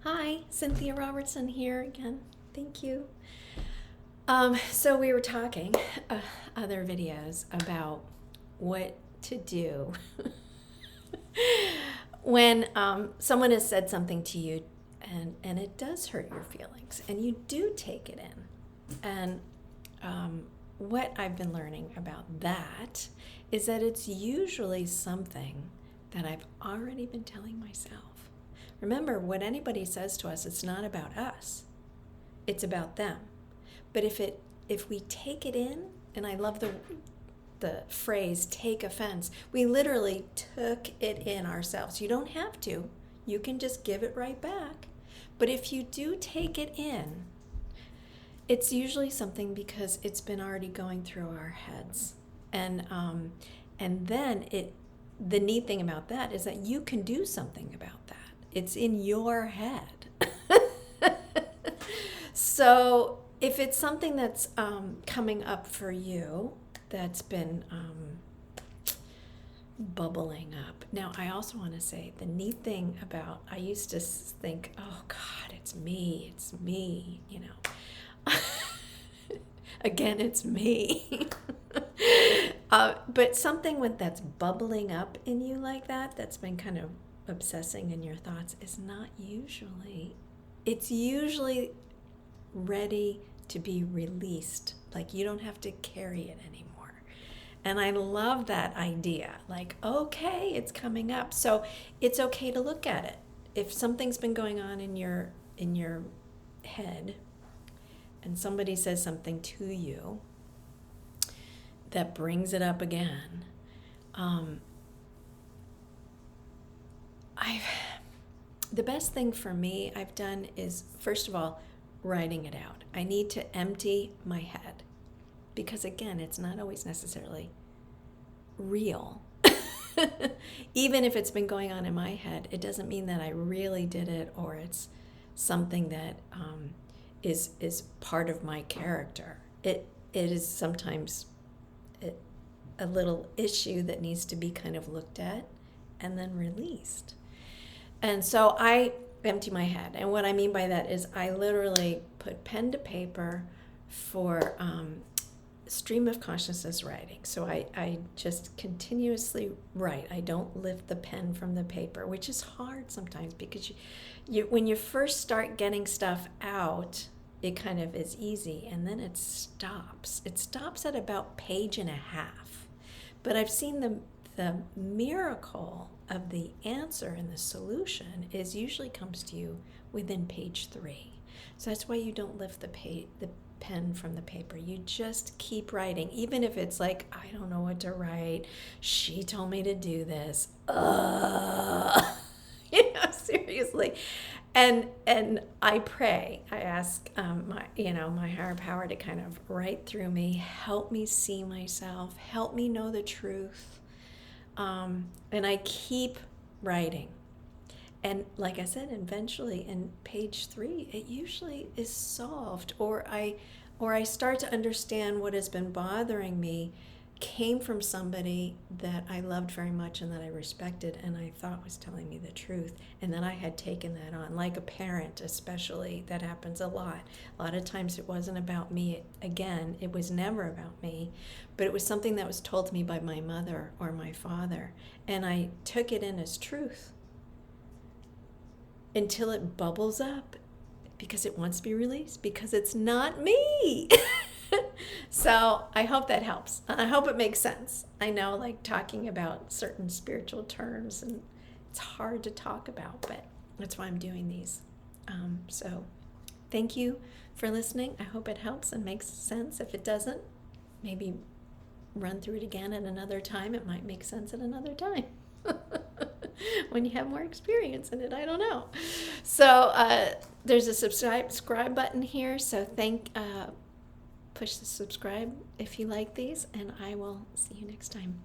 Hi, Cynthia Robertson here again. Thank you. So we were talking other videos about what to do when someone has said something to you and it does hurt your feelings and you do take it in. And what I've been learning about that is that it's usually something that I've already been telling myself. Remember, what anybody says to us, it's not about us. It's about them. But if we take it in, and I love the phrase take offense, we literally took it in ourselves. You don't have to. You can just give it right back. But if you do take it in, it's usually something because it's been already going through our heads. And then the neat thing about that is that you can do something about that. It's in your head. So if it's something that's coming up for you, that's been bubbling up. Now, I also want to say the neat thing about, I used to think, oh God, it's me, you know. Again, it's me. But something that's bubbling up in you like that's been kind of obsessing in your thoughts is not usually, it's usually ready to be released. Like you don't have to carry it anymore. And I love that idea. Like, okay, it's coming up. So it's okay to look at it. If something's been going on in your head and somebody says something to you that brings it up again, the best thing for me I've done is, first of all, writing it out. I need to empty my head because, again, it's not always necessarily real. Even if it's been going on in my head, it doesn't mean that I really did it or it's something that is part of my character. It is sometimes a little issue that needs to be kind of looked at and then released. And so I empty my head. And what I mean by that is I literally put pen to paper for stream of consciousness writing. So I just continuously write. I don't lift the pen from the paper, which is hard sometimes because you when you first start getting stuff out, it kind of is easy, and then it stops. It stops at about page and a half. But I've seen the miracle of the answer and the solution is usually comes to you within page 3. So that's why you don't lift the pen from the paper. You just keep writing, even if it's like, I don't know what to write. She told me to do this. Seriously. And I pray. I ask my higher power to kind of write through me, help me see myself, help me know the truth. And I keep writing. And like I said, eventually in page 3, it usually is solved, or I start to understand what has been bothering me came from somebody that I loved very much and that I respected and I thought was telling me the truth. And then I had taken that on, like a parent especially. That happens a lot. A lot of times it wasn't about me. Again, it was never about me, but it was something that was told to me by my mother or my father. And I took it in as truth until it bubbles up because it wants to be released, because it's not me. So I hope that helps. I hope it makes sense. I know, like, talking about certain spiritual terms, and it's hard to talk about, but that's why I'm doing these. So thank you for listening. I hope it helps and makes sense. If it doesn't, maybe run through it again at another time. It might make sense at another time. When you have more experience in it, I don't know. So there's a subscribe button here. So push the subscribe if you like these, and I will see you next time.